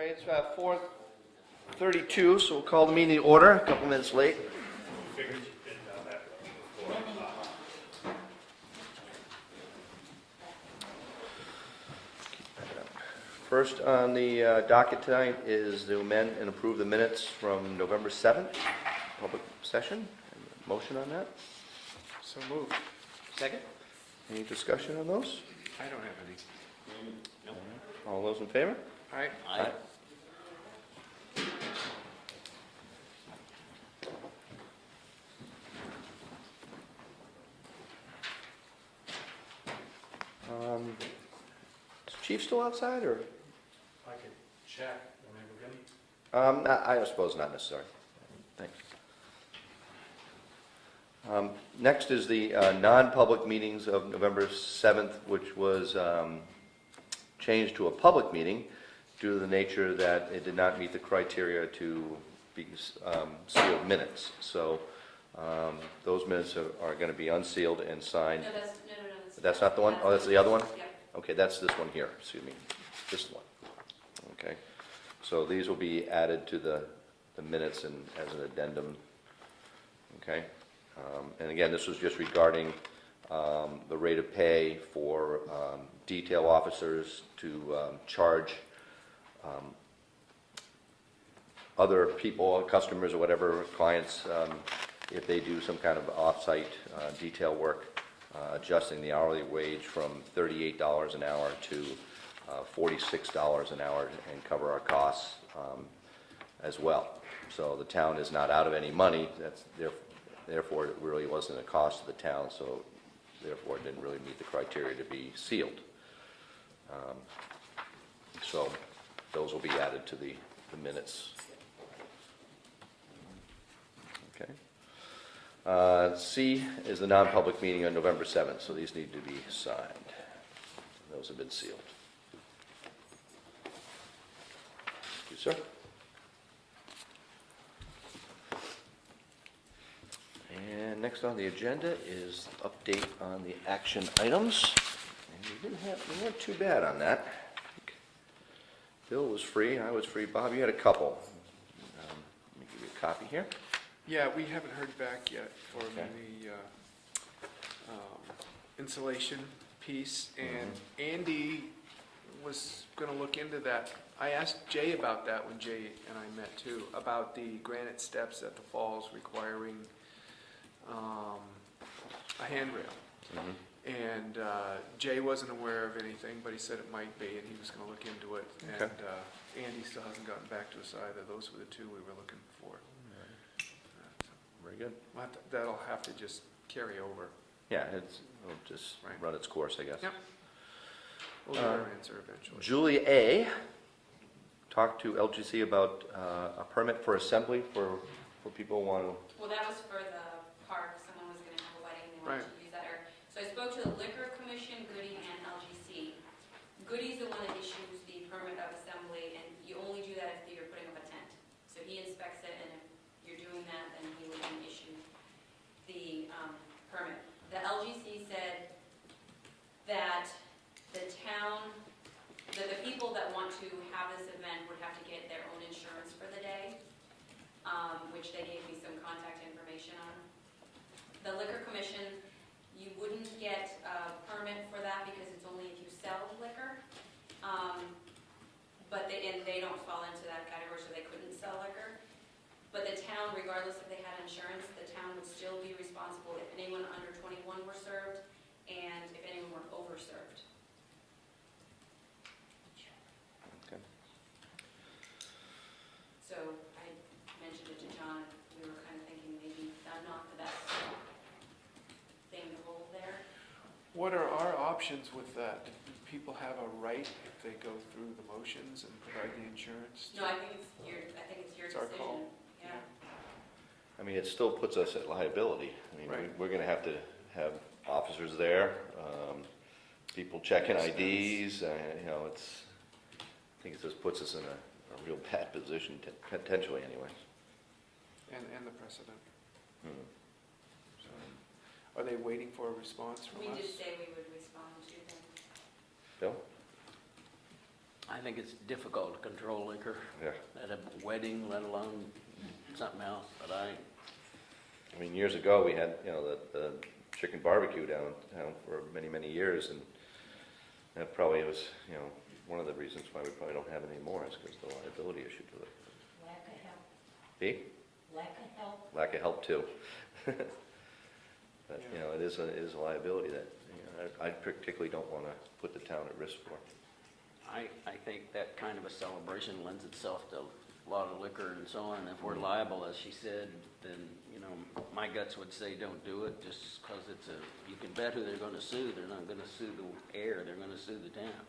Okay, it's 4:32, so we'll call the meeting to order, a couple minutes late. First on the docket tonight is to amend and approve the minutes from November 7th, public session. Motion on that? So moved. Second. Any discussion on those? I don't have any. No. All those in favor? Aye. Aye. Is Chief still outside, or? I could check when I begin. I suppose not necessary. Thanks. Next is the non-public meetings of November 7th, which was changed to a public meeting due to the nature that it did not meet the criteria to be sealed minutes. So those minutes are going to be unsealed and signed. No, That's not the one? Oh, that's the other one? Yeah. Okay, that's this one here, excuse me, this one. Okay, so these will be added to the minutes and as an addendum. Okay, and again, this was just regarding the rate of pay for detail officers to charge other people, customers or whatever, clients, if they do some kind of off-site detail work, adjusting the hourly wage from $38 an hour to $46 an hour and cover our costs as well. So the town is not out of any money. Therefore, it really wasn't a cost to the town, so therefore it didn't really meet the criteria to be sealed. So those will be added to the minutes. Okay. C is the non-public meeting on November 7th, so these need to be signed. Those have been sealed. Thank you, sir. And next on the agenda is update on the action items. And we weren't too bad on that. Bill was free, I was free. Bob, you had a couple. Let me give you a copy here. Yeah, we haven't heard back yet for Okay. the insulation piece, and Andy was gonna look into that. I asked Jay about that when Jay and I met too, about the granite steps at the falls requiring a handrail. Mhm. And Jay wasn't aware of anything, but he said it might be, and he was gonna look into it. Okay. And Andy still hasn't gotten back to us either. Those were the two we were looking for. Very good. That'll have to just carry over. Yeah, it'll just Right. run its course, I guess. Yep. We'll get our answer eventually. Julie A. talked to LGC about a permit for assembly for people who want to. Well, that was for the park, someone was gonna have a wedding, they wanted Right. to use that area. So I spoke to the Liquor Commission, Goody, and LGC. Goody's the one that issues the permit of assembly, and you only do that if you're putting up a tent. So he inspects it, and if you're doing that, then he would then issue the permit. The LGC said that the town, that the people that want to have this event would have to get their own insurance for the day, which they gave me some contact information on. The Liquor Commission, you wouldn't get a permit for that because it's only if you sell liquor. And they don't fall into that category, so they couldn't sell liquor. But the town, regardless if they had insurance, the town would still be responsible if anyone under 21 were served and if anyone were overserved. Okay. So I mentioned it to John, we were kind of thinking maybe not the best thing to hold there. What are our options with that? Do people have a right if they go through the motions and provide the insurance? No, I think it's your It's our decision. call. Yeah. I mean, it still puts us at liability. I mean, Right. we're going to have officers there, people checking Yes, IDs. I think it just puts us in a real bad position, potentially, anyways. And the precedent. Hmm. So, are they waiting for a response from We us? did say we would respond to them. Bill? I I think it's difficult to control liquor Yeah. at a wedding, let alone something else, but I mean, years ago, we had, the chicken barbecue downtown for many, many years, and that probably was, one of the reasons why we probably don't have it anymore, is because of the liability issue to it. Lack of help. B? Lack of help. Lack of help, too. But, Yeah. it is a liability that, I particularly don't want to put the town at risk for. I think that kind of a celebration lends itself to a lot of liquor and so on. If we're liable, as she said, then, my guts would say don't do it, just because you can bet who they're gonna sue. They're not gonna sue the air, they're gonna sue the town.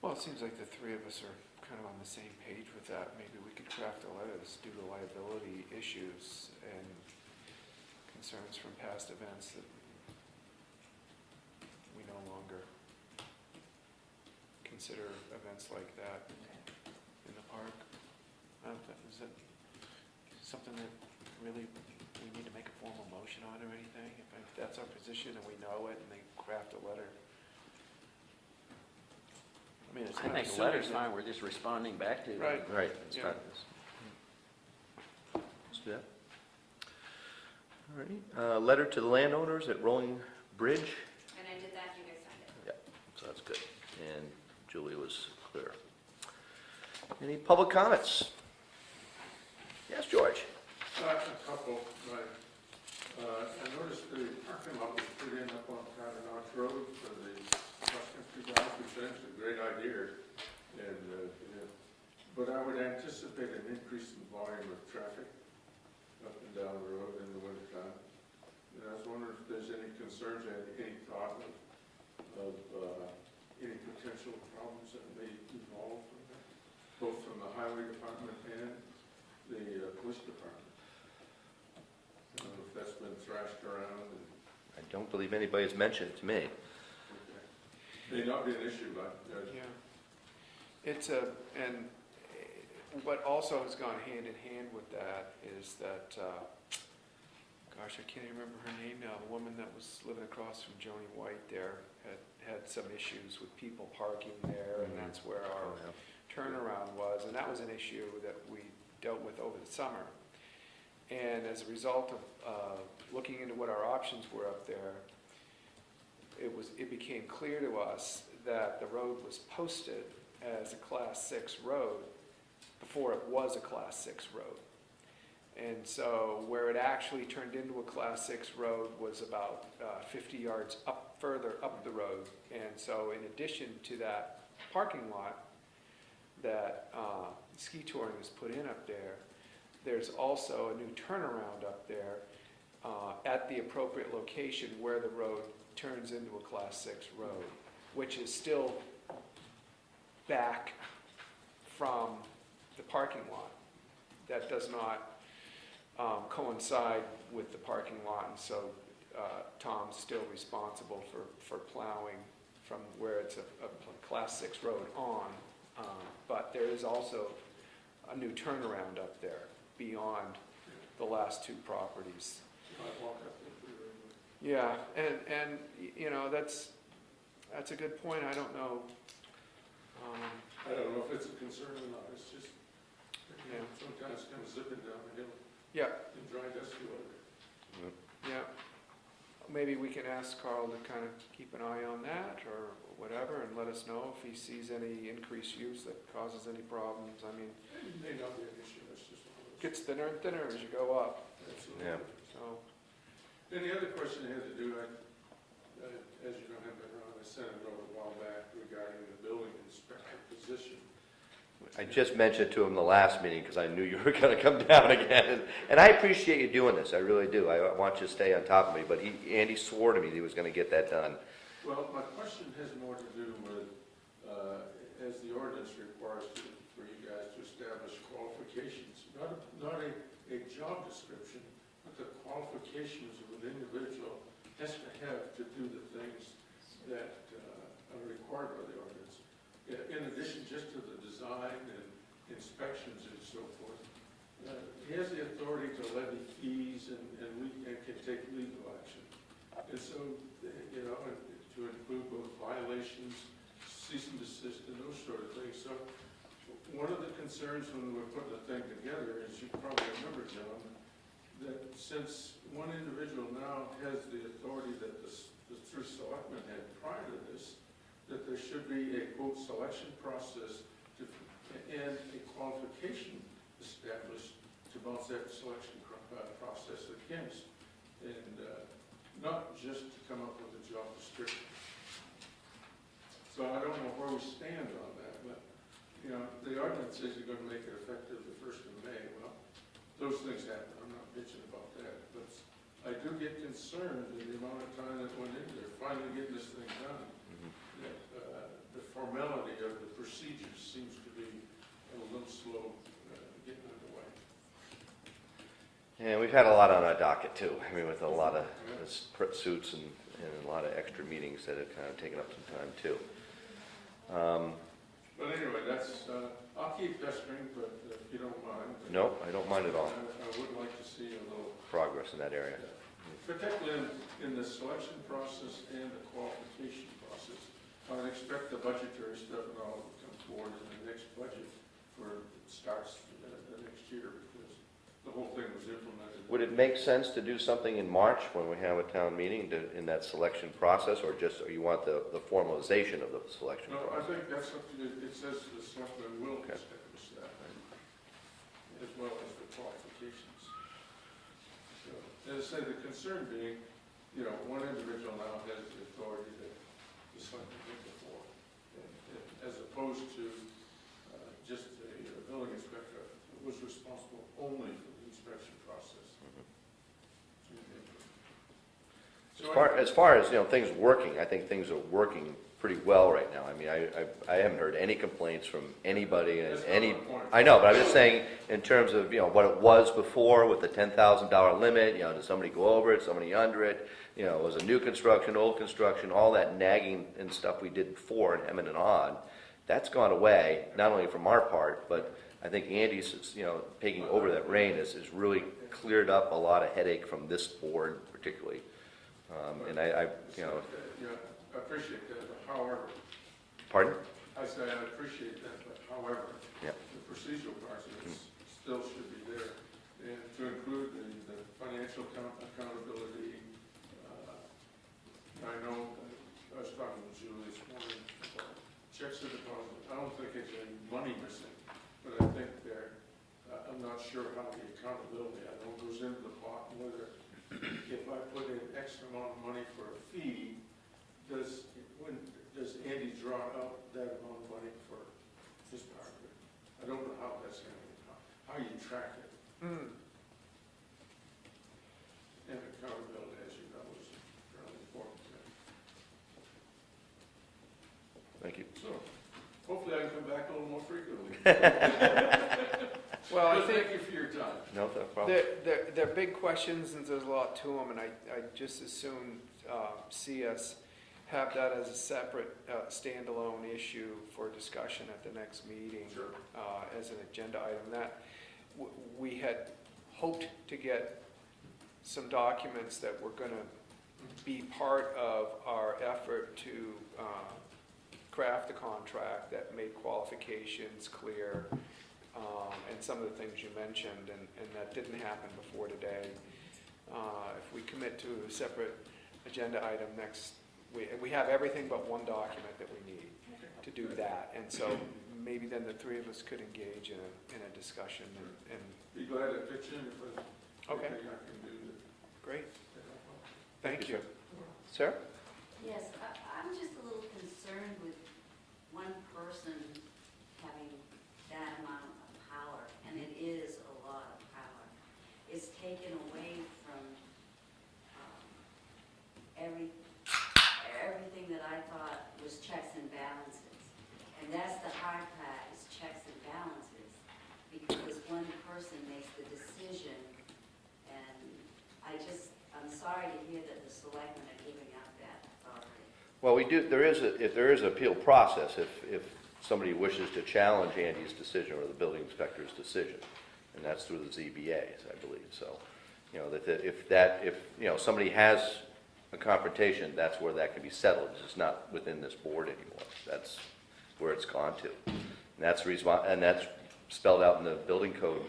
Well, it seems like the three of us are kind of on the same page with that. Maybe we could craft a letter that's due to liability issues and concerns from past events that we no longer consider events like that in the park. Is that something that really we need to make a formal motion on or anything? If that's our position and we know it and they craft a letter. I mean, it's I not think a assuming letter's that- fine, we're just responding back to them. Right. Right, it's Yeah. not, let's do that. All right, letter to the landowners at Rolling Bridge. And I did that, you guys signed it. Yeah, so that's good. And Julie was clear. Any public comments? Yes, George? A couple, right. I noticed the parking lot was put in up on Powder Notch Road for the cross-country guys, which I think is a great idea. And, but I would anticipate an increase in volume of traffic up and down the road in the wintertime. And I was wondering if there's any concerns, any thought of any potential problems that may evolve from that, both from the highway department and the police department. I don't know if that's been thrashed around and, I don't believe anybody's mentioned it to me. may not be an issue, but, Yeah. It's and what also has gone hand in hand with that is that, gosh, I can't even remember her name now, the woman that was living across from Joni White there had some issues with people parking there, and that's where our turnaround was, and that was an issue that we dealt with over the summer. And as a result of looking into what our options were up there, it became clear to us that the road was posted as a Class 6 road before it was a Class 6 road. And so where it actually turned into a Class 6 road was about 50 yards further up the road. And so in addition to that parking lot that ski touring has put in up there, there's also a new turnaround up there at the appropriate location where the road turns into a Class 6 road, which is still back from the parking lot. That does not coincide with the parking lot, and so Tom's still responsible for plowing from where it's a Class 6 road on. But there is also a new turnaround up there beyond the last two properties. I walk up there pretty regularly. Yeah, and you know, that's a good point. I don't know. I don't know if it's a concern or not, it's just, Yeah. sometimes kind of zipping down the hill Yeah, in dry dusty weather. yeah. Maybe we can ask Carl to kind of keep an eye on that or whatever, and let us know if he sees any increased use that causes any problems. I mean, It may not be an issue, it's just one of it those. gets thinner and thinner as you go up, Absolutely. Yeah. so. Then the other question had to do, as you don't have that on, I sent a note a while back regarding the building inspector position. I just mentioned to him the last meeting because I knew you were going to come down again. And I appreciate you doing this, I really do. I want you to stay on top of me, but Andy swore to me that he was going to get that done. Well, my question has more to do with, as the ordinance requires for you guys to establish qualifications, not a job description, but the qualifications of an individual has to have to do the things that are required by the ordinance. In addition just to the design and inspections and so forth, he has the authority to levy fees and can take legal action. And so, to include both violations, cease and desist, and those concerns when we put the thing together, as you probably remember, John, that since one individual now has the authority that the three selectmen had prior to this, that there should be a quote selection process and a qualification established to bounce that selection process against, and not just to come up with a job description. So I don't know where we stand on that, but, you know, the ordinance says you're gonna make it effective the 1st of May. Well, those things happen, I'm not bitching about that, but I do get concerned with the amount of time that went into there, finally getting this thing done. That the formality of the procedures seems to be a little slow getting underway. And we've had a lot on our docket too. I mean, with a lot of suits and a lot of extra meetings that have kind of taken up some time too. But anyway, that's, I'll keep pestering, but if you don't mind. No, I don't mind at all. I would like to see a little, Progress in that area. particularly in the selection process and the qualification process. I would expect the budgetary stuff and all to come forward in the next budget for starts the next year, because the whole thing was implemented. Would it make sense to do something in March when we have a town meeting in that selection process, or just, or you want the formalization of the selection No, I process? think that's something that it says the selectmen will Okay. establish that, as well as the qualifications. So, as I say, the concern being, you know, one individual now has the authority that the selectmen did before, and as opposed to just a building inspector who was responsible only for the inspection process. As far as, you know, things working, I think things are working pretty well right now. I mean, I haven't heard any complaints from anybody and That's any, not my point. I know, but I'm just saying, in terms of, you know, what it was before with the $10,000 limit, you know, did somebody go over it, somebody under it? You know, was it new construction, old construction, all that nagging and stuff we did before and hemming and hawing, that's gone away, not only from our part, but I think Andy's, you know, taking over that reign has really cleared up a lot of headache from this board particularly. And I, you know, Yeah, I appreciate that, but however, pardon? I say I appreciate that, but however, Yep. the procedural process still should be there, and to include the financial accountability. I know, I was talking with Julie this morning, about checks and deposits. I don't think it's any money missing, but I think I'm not sure how the accountability, I know goes into the pot, whether if I put in X amount of money for a fee, does Andy draw out that amount of money for his part of it? I don't know how that's going to, how you track it. And accountability, as you know, is really important. Thank you. So, hopefully I can come back a little more frequently. Well, I But think thank you for your time. No, no problem. they're big questions and there's a lot to them, and I just as soon see us have that as a separate standalone issue for discussion at the next meeting. Sure. As an agenda item. That we had hoped to get some documents that were going to be part of our effort to craft the contract that made qualifications clear, and some of the things you mentioned, and that didn't happen before today. If we commit to a separate agenda item next, we have everything but one document that we need to do that, and so maybe then the three of us could engage in a discussion and Be glad to pitch in if there's Okay. anything I can do to great, help out. thank you. Sir? Yes, I'm just a little concerned with one person having that amount of power, and it is a lot of power. It's taken away from everything that I thought was checks and balances. And that's the hard part, is checks and balances, because one person makes the decision, and I'm sorry to hear that the selectmen are giving up that authority. Well, we do, if there is an appeal process, if somebody wishes to challenge Andy's decision or the building inspector's decision, and that's through the ZBAs, I believe, so, you know, if you know, somebody has a confrontation, that's where that can be settled. It's not within this board anymore. That's where it's gone to. And that's spelled out in the building code.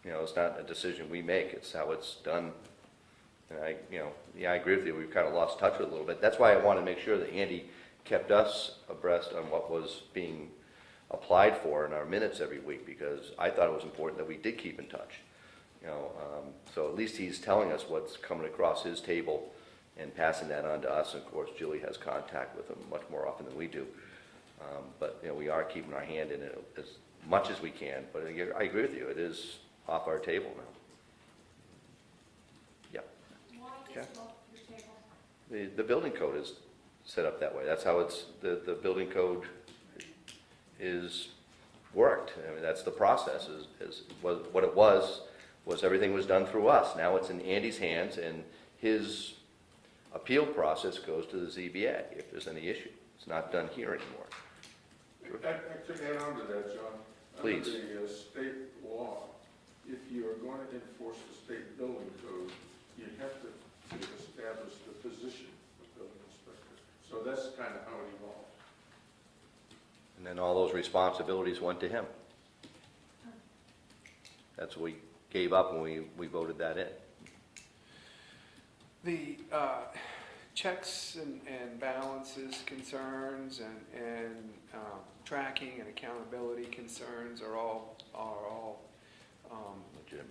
You know, it's not a decision we make, it's how it's done. And I agree with you, we've kind of lost touch with it a little bit. That's why I want to make sure that Andy kept us abreast on what was being applied for in our minutes every week, because I thought it was important that we did keep in touch. So at least he's telling us what's coming across his table and passing that on to us. And of course, Julie has contact with him much more often than we do. But we are keeping our hand in it as much as we can. But I agree with you, it is off our table now. Okay. The building code is set up that way. That's how the building code is worked. I mean, that's the process, what it was everything was done through us. Now it's in Andy's hands, and his appeal process goes to the ZBA if there's any issue. It's not done here anymore. To add on to that, John. Please. Under the state law, if you are going to enforce the state building code, you have to establish the position of building inspector. So that's kind of how it evolved. And then all those responsibilities went to him. That's what we gave up when we voted that in. The checks and balances concerns and tracking and accountability concerns are all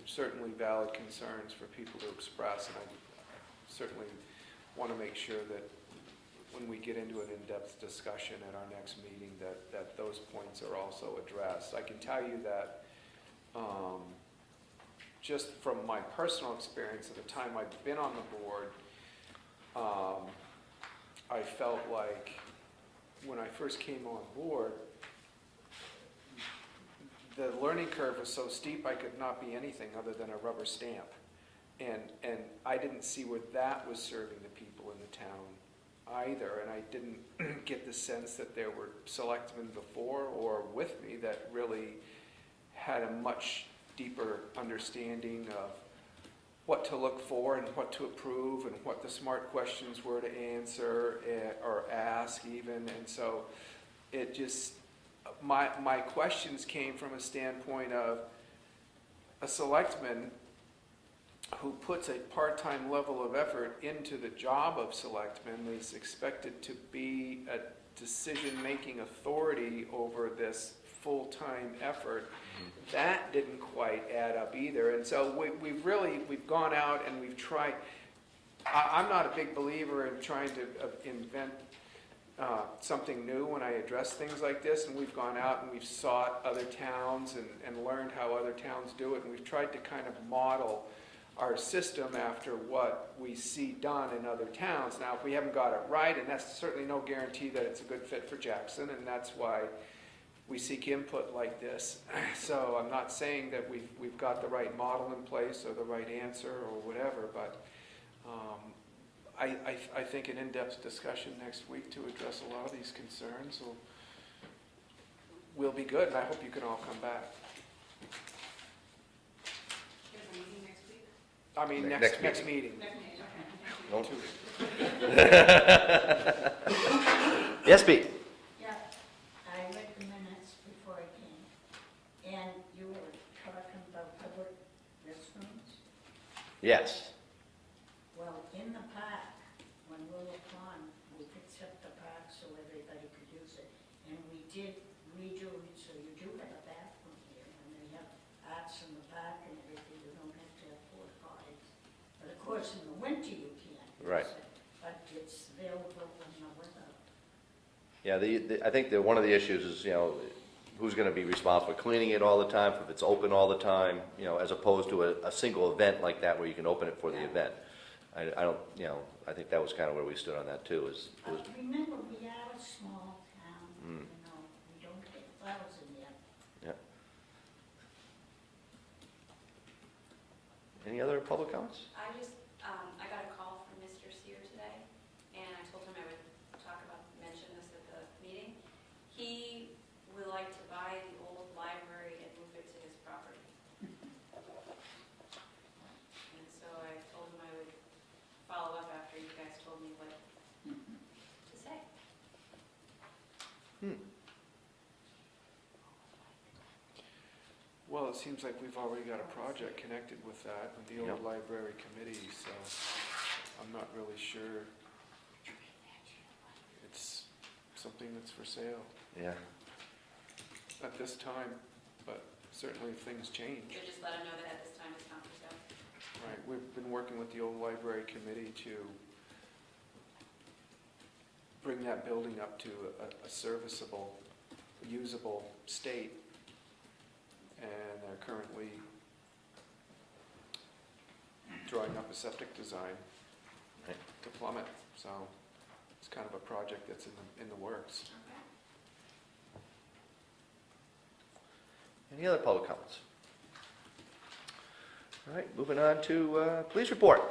certainly valid concerns for people to express, and I certainly want to make sure that when we get into an in-depth discussion at our next meeting, that those points are also addressed. I can tell you that just from my personal experience at the time I've been on the board, I felt like when I first came on board, the learning curve was so steep I could not be anything other than a rubber stamp. And I didn't see where that was serving the people in the town either, and I didn't get the sense that there were selectmen before or with me that really had a much deeper understanding of what to look for and what to approve and what the smart questions were to answer or ask even. And so it just, my questions came from a standpoint of a selectman who puts a part-time level of effort into the job of selectman is expected to be a decision-making authority over this full-time effort. That didn't quite add up either. And so we've gone out and we've tried. I'm not a big believer in trying to invent something new when I address things like this, and we've gone out and we've sought other towns and learned how other towns do it, and we've tried to kind of model our system after what we see done in other towns. Now, if we haven't got it right, and that's certainly no guarantee that it's a good fit for Jackson, and that's why we seek input like this. So I'm not saying that we've got the right model in place or the right answer or whatever, but I think an in-depth discussion next week to address a lot of these concerns will be good, and I hope you can all come back. There's a meeting next week? I mean, Next next meeting. Next meeting, okay. Don't- 2 weeks. Yes, Pete? Yeah, I read the minutes before I came, and you were talking about public restrooms. Yes. Well, in the park, when Willow Pond, we fixed up the park so everybody could use it, and we did redo it, so you do have a bathroom here, and they have arts in the park and everything, you don't have to have porta potties. But of course, in the winter you can't use Right. it, but it's available in the winter. Yeah, I think that one of the issues is, who's going to be responsible for cleaning it all the time, if it's open all the time, as opposed to a single event like that where you can open it for the event. I don't, I think that was kind of where we stood on that too, But remember, we are a small town, we don't get flowers in there. yeah. Any other public comments? I got a call from Mr. Sear today, and I told him I would mention this at the meeting. He would like to buy the old library and move it to his property. And so I told him I would follow up after you guys told me what to say. Well, it seems like we've already got a project connected with that, with the old Yep. library committee, so I'm not really sure it's something that's for sale Yeah. at this time, but certainly if things change. So just let them know that at this time it's not for sale. Right, we've been working with the old library committee to bring that building up to a serviceable, usable state. And they're currently drawing up a septic design Right. to plumb it, so it's kind of a project that's in the works. Any other public comments? All right, moving on to police report.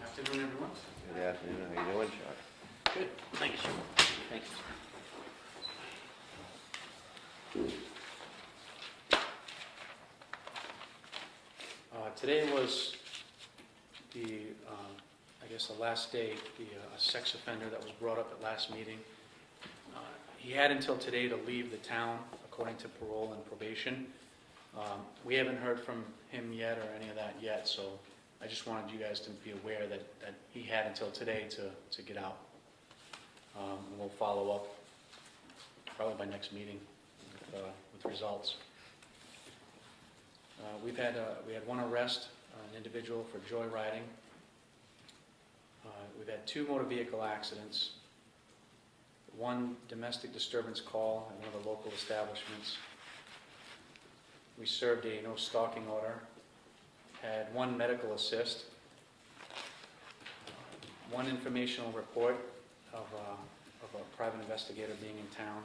Afternoon, everyone. Good afternoon, how you doing, John? Good, thank you, sir. Thank you. Today was the, I guess, the last day, the sex offender that was brought up at last meeting. He had until today to leave the town according to parole and probation. We haven't heard from him yet or any of that yet, so I just wanted you guys to be aware that he had until today to get out. And we'll follow up probably by next meeting with results. We had one arrest, an individual for joyriding. We've had 2 motor vehicle accidents, 1 domestic disturbance call at one of the local establishments. We served a no stalking order, had 1 medical assist, 1 informational report of a private investigator being in town,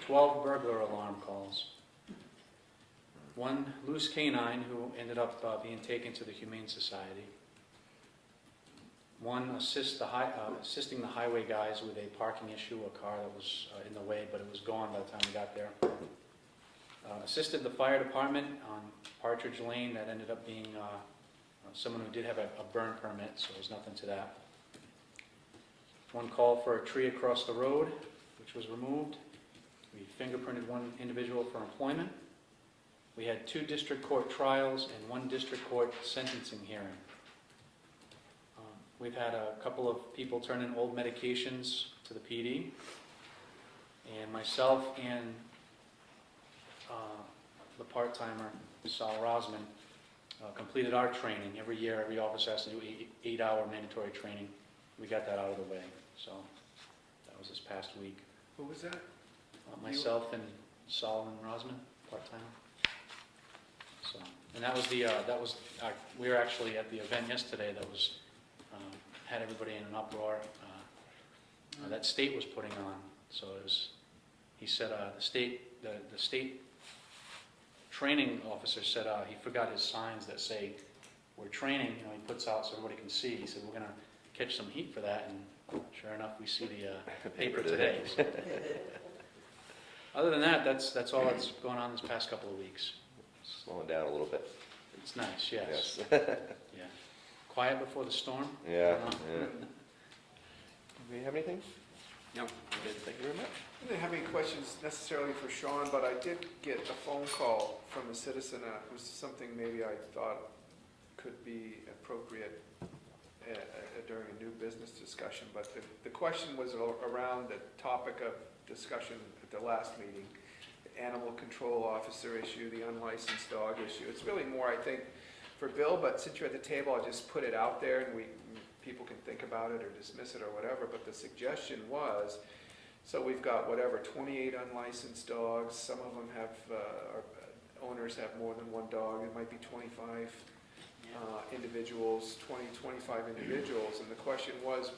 12 burglar alarm calls, 1 loose canine who ended up being taken to the Humane Society, 1 assisting the highway guys with a parking issue, a car that was in the way, but it was gone by the time we got there. Assisted the fire department on Partridge Lane. That ended up being someone who did have a burn permit, so there's nothing to that. 1 call for a tree across the road, which was removed. We fingerprinted 1 individual for employment. We had 2 district court trials and 1 district court sentencing hearing. We've had a couple of people turn in old medications to the PD, and myself and the part-timer, Sal Rosman, completed our training. Every year, every officer has to do 8-hour mandatory training. We got that out of the way, so that was this past week. Who was that? Myself and Sal and Rosman, part-timer. So, and that was we were actually at the event yesterday that was, had everybody in an uproar, that state was putting on. So it was, he said, the state training officer said he forgot his signs that say, we're training, he puts out so everybody can see. He said, we're gonna catch some heat for that, and sure enough, we see the paper today. So. Other than that, that's all that's going on this past couple of weeks. Slowing down a little bit. It's nice, yes. Yes. Yeah. Quiet before the storm. Yeah, Uh-huh. yeah. Do we have anything? No. Okay, thank you very much. I didn't have any questions necessarily for Sean, but I did get a phone call from a citizen. It was something maybe I thought could be appropriate during a new business discussion. But the question was around the topic of discussion at the last meeting, the animal control officer issue, the unlicensed dog issue. It's really more, I think, for Bill, but since you're at the table, I'll just put it out there and people can think about it or dismiss it or whatever. But the suggestion was, so we've got 28 unlicensed dogs. Some of them have, owners have more than 1 dog. It might be 25 individuals, 25 individuals. And the question was,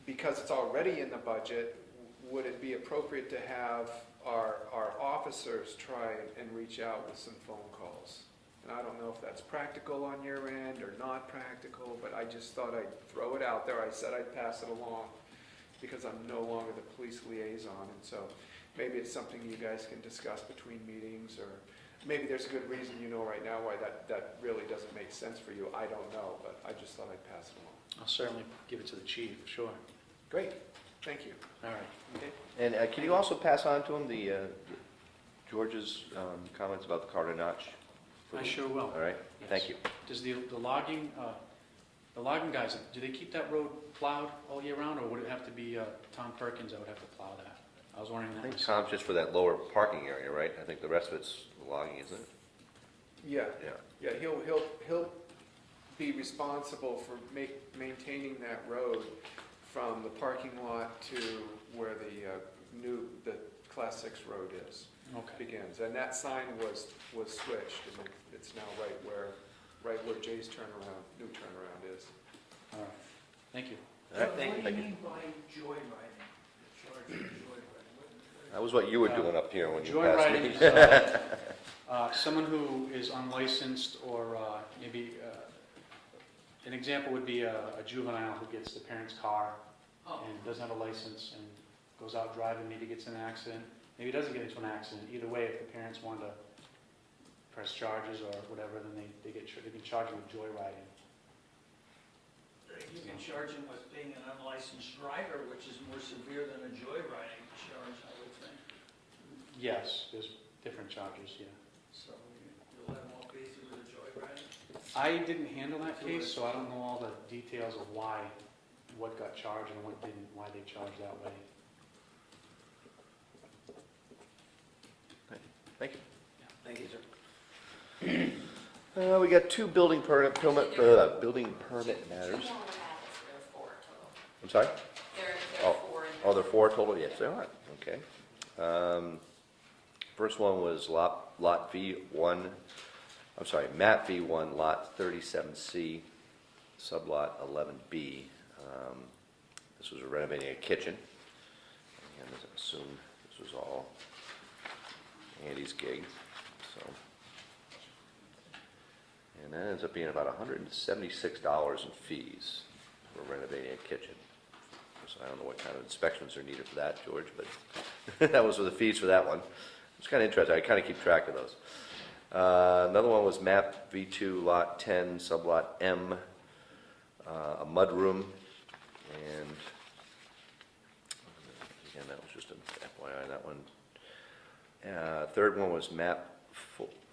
because it's already in the budget, would it be appropriate to have our officers try and reach out with some phone calls? And I don't know if that's practical on your end or not practical, but I just thought I'd throw it out there. I said I'd pass it along because I'm no longer the police liaison. And so maybe it's something you guys can discuss between meetings, or maybe there's a good reason right now why that really doesn't make sense for you. I don't know, but I just thought I'd pass it along. I'll certainly give it to the chief, sure. Great. Thank you. All right. Okay. And can you also pass on to him George's comments about the Carter notch? I sure will. All right, thank you. Does the logging guys, do they keep that road plowed all year round, or would it have to be Tom Perkins that would have to plow that? I was wondering I that think myself. Tom's just for that lower parking area, right? I think the rest of it's logging, isn't it? Yeah, Yeah. yeah, he'll be responsible for maintaining that road from the parking lot to where the Class 6 road is, Okay. begins. And that sign was switched, and it's now right where Jay's new turnaround is. All right. Thank you. All right, What do you thank you. mean by joyriding? The charge of joyriding? That was what you were doing up here when you passed Joyriding me. is someone who is unlicensed, or maybe an example would be a juvenile who gets the parent's car and doesn't have a license and goes out driving, maybe gets in an accident, maybe doesn't get into an accident. Either way, if the parents want to press charges or whatever, then they can charge you with joyriding. You can charge him with being an unlicensed driver, which is more severe than a joyriding charge, I would think. Yes, there's different charges, yeah. So you'll let him off easy with a joyriding? I didn't handle that case, so I don't know all the details of what got charged and what didn't, why they charged that way. Thank you. Thank you, sir. We got two building permit matters. Two more matters, there are 4 total. I'm sorry? There are 4 in Oh, there are 4 total? Yes, there are. Okay. First one was lot V1, I'm sorry, map V1, lot 37C, sublot 11B. This was renovating a kitchen. And I assume this was all Andy's gig, so. And that ends up being about $176 in fees for renovating a kitchen. So I don't know what kind of inspections are needed for that, George, but that was the fees for that one. It's kind of interesting. I kind of keep track of those. Another one was map V2, lot 10, sublot M, a mudroom, and again, that was just an FYI, that one. Third one was map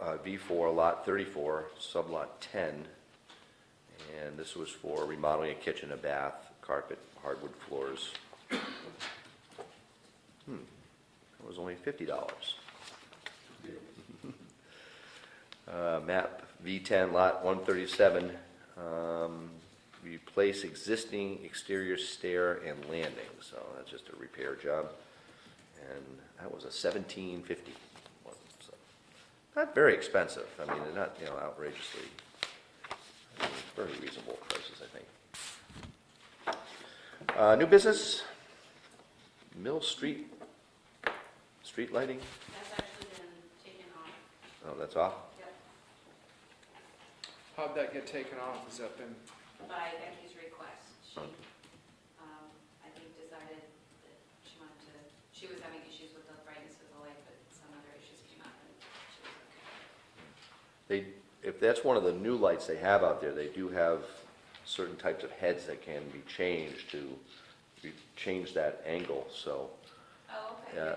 V4, lot 34, sublot 10, and this was for remodeling a kitchen, a bath, carpet, hardwood floors. It was only $50. Map V10, lot 137, replace existing exterior stair and landing, so that's just a repair job. And that was a $17.50 one, so not very expensive. I mean, they're not, outrageously, very reasonable prices, I think. New business, Mill Street, street lighting. That's actually been taken off. Oh, that's off? Yep. How'd that get taken off? Has that been, By Becky's request. She, Okay. I think, decided that she was having issues with the brightness of the light, but some other issues came up and she was okay. If that's one of the new lights they have out there, they do have certain types of heads that can be changed to change that angle, so. Oh, okay. Yeah.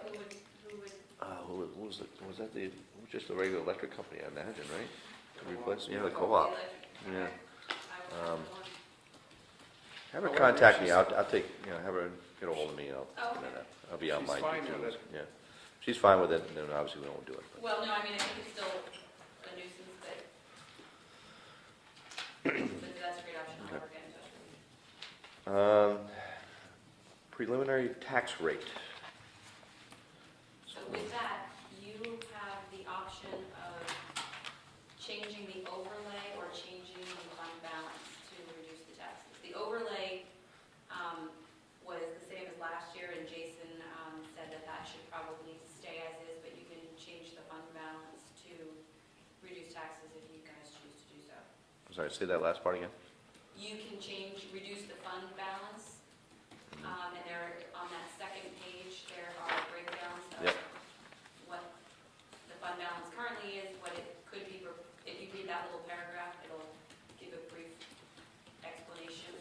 Who would, Was that it was just a regular electric company, I imagine, right? To replace, yeah, the the co-op. electric, Yeah. okay. I will have one. Have her contact me, I'll take, have her get a hold of me, and Oh, I'll be on She's my fine due with diligence. Yeah, she's fine with it, and then obviously we won't do it. but- Well, no, I mean, I think it's still a nuisance, but that's a great option. I'll work in touch with you. Preliminary tax rate. So with that, you have the option of changing the overlay or changing the fund balance to reduce the taxes. The overlay was the same as last year, and Jason said that that should probably stay as is, but you can change the fund balance to reduce taxes if you guys choose to do so. I'm sorry, say that last part again? You can reduce the fund balance, and there, on that second page, there are breakdowns of Yep. what the fund balance currently is, what it could be, if you read that little paragraph, it'll give a brief explanation.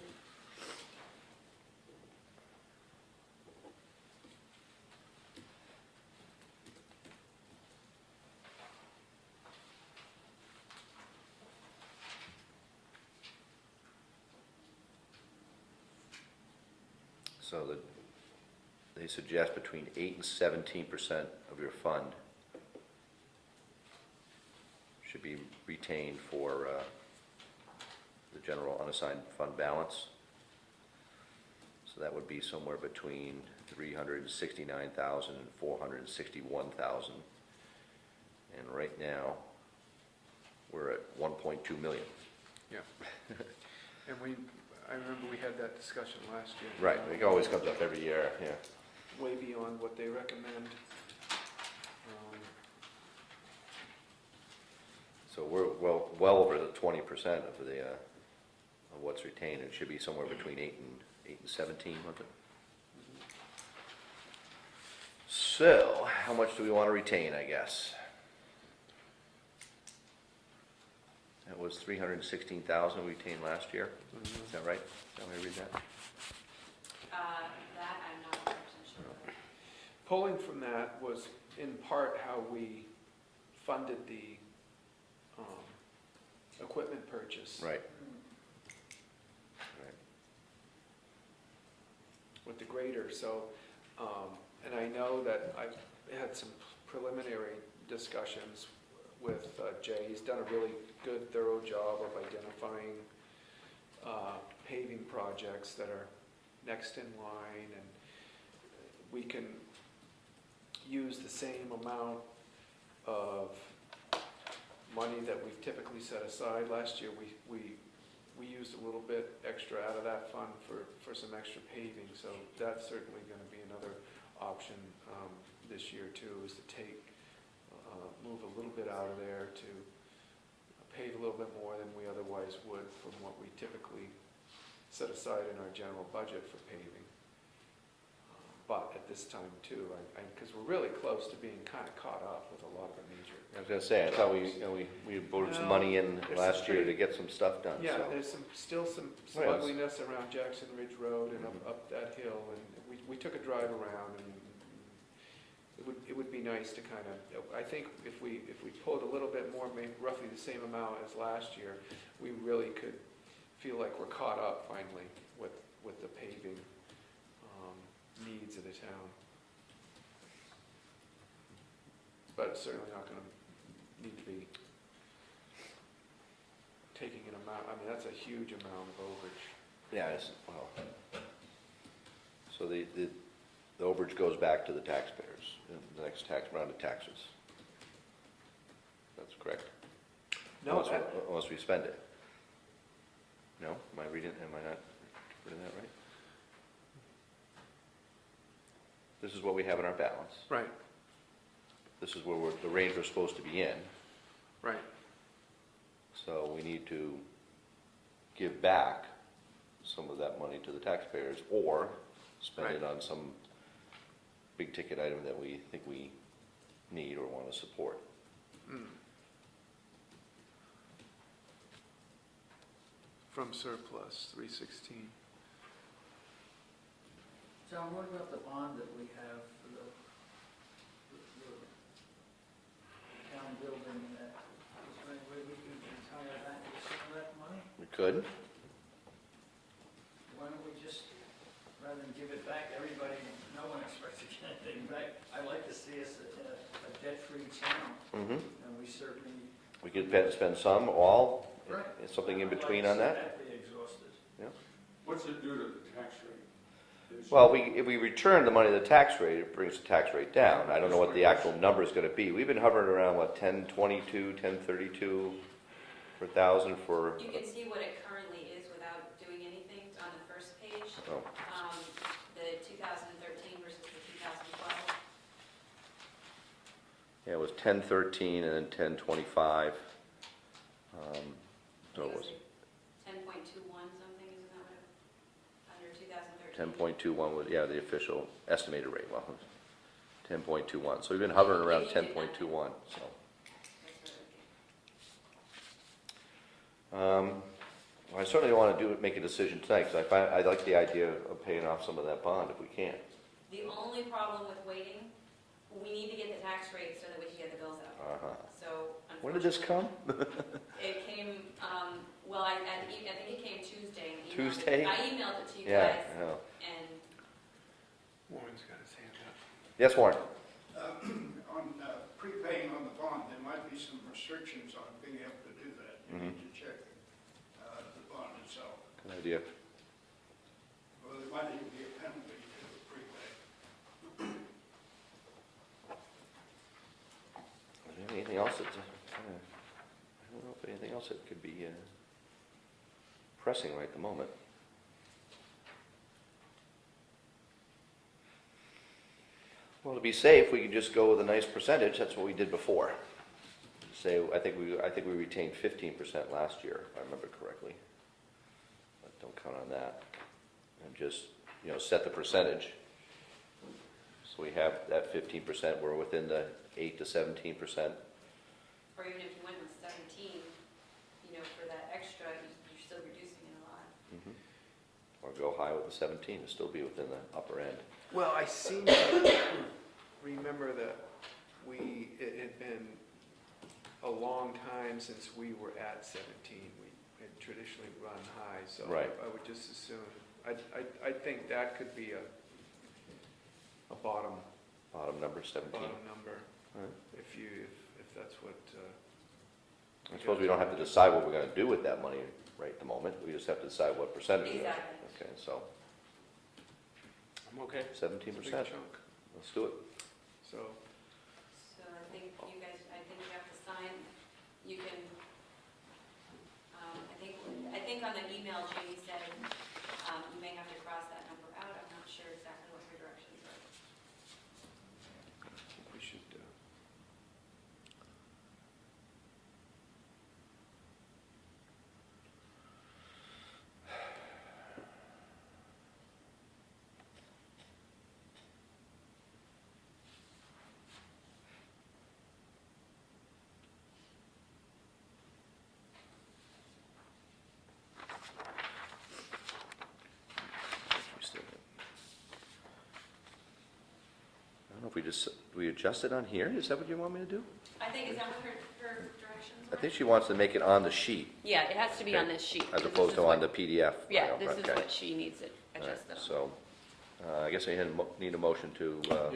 So that they suggest between 8 and 17% of your fund should be retained for the general unassigned fund balance. So that would be somewhere between 369,000 and 461,000. And right now, we're at 1.2 million. Yeah. And I remember we had that discussion last year. Right, it always comes up every year, yeah. Way beyond what they recommend. So we're well over the 20% of the, of what's retained. It should be somewhere between 8 and 17, wasn't it? So, how much do we want to retain, I guess? That was 316,000 we retained last year. Is that right? Can we read that? That I'm not 100% sure. Pulling from that was in part how we funded the equipment purchase. Right. With the grader, so, and I know that I've had some preliminary discussions with Jay. He's done a really good, thorough job of identifying paving projects that are next in line, and we can use the same amount of money that we've typically set aside. Last year, we used a little bit extra out of that fund for some extra paving, so that's certainly going to be another option this year too, is to move a little bit out of there to pave a little bit more than we otherwise would from what we typically set aside in our general budget for paving. But at this time too, because we're really close to being kind of caught up with a lot of the major. I was going to say, I thought we voted some money in There's last some year to pretty- get some stuff done. Yeah, so. there's still some Yes. ugliness around Jackson Ridge Road and up that hill, and we took a drive around, and it would be nice to kind of, I think if we pulled a little bit more, maybe roughly the same amount as last year, we really could feel like we're caught up finally with the paving needs of the town. But it's certainly not going to need to be taking an amount, I mean, that's a huge amount of overage. Yeah, well, so the overage goes back to the taxpayers in the next round of taxes. That's correct? No, Unless we spend it. No? Am I not reading that right? This is what we have in our balance. right, This is where the range we're supposed to be in. right. So we need to give back some of that money to the taxpayers or spend it on some big ticket item that we think we need or want to support. From surplus, 316. John, what about the bond that we have for the town building? Is there any way we can retire that with some of that money? We could. Why don't we just, rather than give it back, everybody, no one expects to get anything back. I'd like to see us in a debt-free town, Mm-hmm. and we certainly. We could spend some, all, Right. something in I'd like between to on see that. be exhausted. What's it do to the tax rate? Well, if we return the money to the tax rate, it brings the tax rate down. I don't know what the actual number is going to be. We've been hovering around, 1022, 1032 per thousand for, You can see what it currently is without doing anything on the first page. oh, The 2013 versus the 2012. yeah, it was 1013 and then 1025. So it was 10.21 something, isn't that what it, under 2013? 10.21 was, yeah, the official estimated rate, well, 10.21. So we've been hovering around 10.21, so. That's what Well, I certainly want to make a decision tonight, because I like the idea of paying off some of that bond if we can. The only problem with waiting, we need to get the tax rate so that we can get the bills out. Uh-huh. So When did this come? It came, well, I think it came Tuesday. Tuesday? I emailed it to you Yeah, guys, I know. and Yes, Warren? On prepaying on the bond, there might be some restrictions on being able to do that. You need to check the bond itself. Good idea. Well, there might even be a penalty to prepay. Is there anything else that, I don't know if anything else that could be pressing right at the moment. Well, to be safe, we can just go with a nice percentage. That's what we did before. Say, I think we retained 15% last year, if I remember correctly. But don't count on that. And just, set the percentage. So we have that 15%, we're within the 8 to 17%. Or even if you went with 17, for that extra, you're still reducing it a lot. Or go high with the 17 and still be within the upper end. Well, I seem to remember that it had been a long time since we were at 17. We had traditionally run high, so Right. I would just assume, I think that could be a bottom Bottom number, 17. number, All right. if that's what, I suppose we don't have to decide what we're going to do with that money right at the moment. We just have to decide what percentage. Exactly. Okay, so I'm okay. 17%. It's a big chunk. Let's do it. So, I think you guys, you have to sign, you can, I think on the email Jamie said, you may have to cross that number out. I'm not sure exactly what your directions are. I think we should, I don't know if we adjust it on here? Is that what you want me to do? I think, is that what her directions I were? think she wants to make it on the sheet Yeah, it has to be on Okay. this sheet. as because opposed this to is on what- the PDF. Yeah, file. this is Okay. what she needs it All right, adjusted on. So, I guess I need a motion to yeah,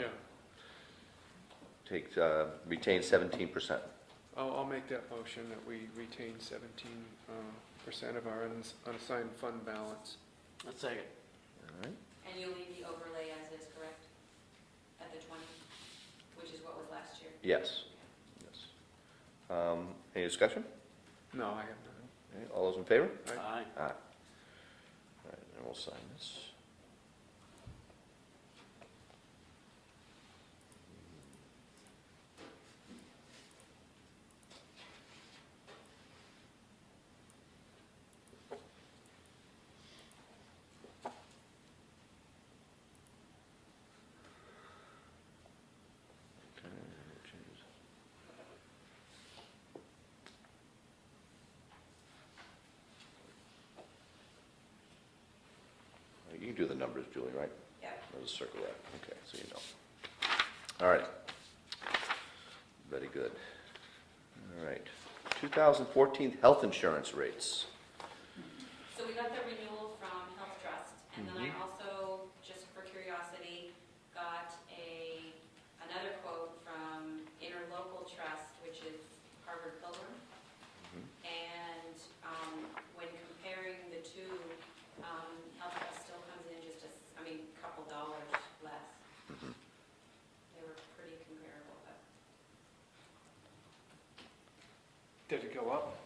retain 17%. I'll make that motion that we retain 17% of our unassigned fund balance. Let's second. All right. And you'll leave the overlay as is, correct? At the 20, which is what was last year? Yes. Yes. Any discussion? No, I have none. Okay, all those in favor? Aye. Aye. Aye. All right, and we'll sign this. Okay, changes. You can do the numbers, Julie, right? Yeah. I'll just circle that, okay, so you know. All right. Very good. All right. 2014 health insurance rates. So we got the renewal from Health Trust, and then I Mhm. also, just for curiosity, got another quote from Interlocal Trust, which is Harvard Pilgrim. Mhm. And when comparing the two, Health Trust still comes in just a couple dollars less. Mhm. They were pretty comparable, but Did it go up?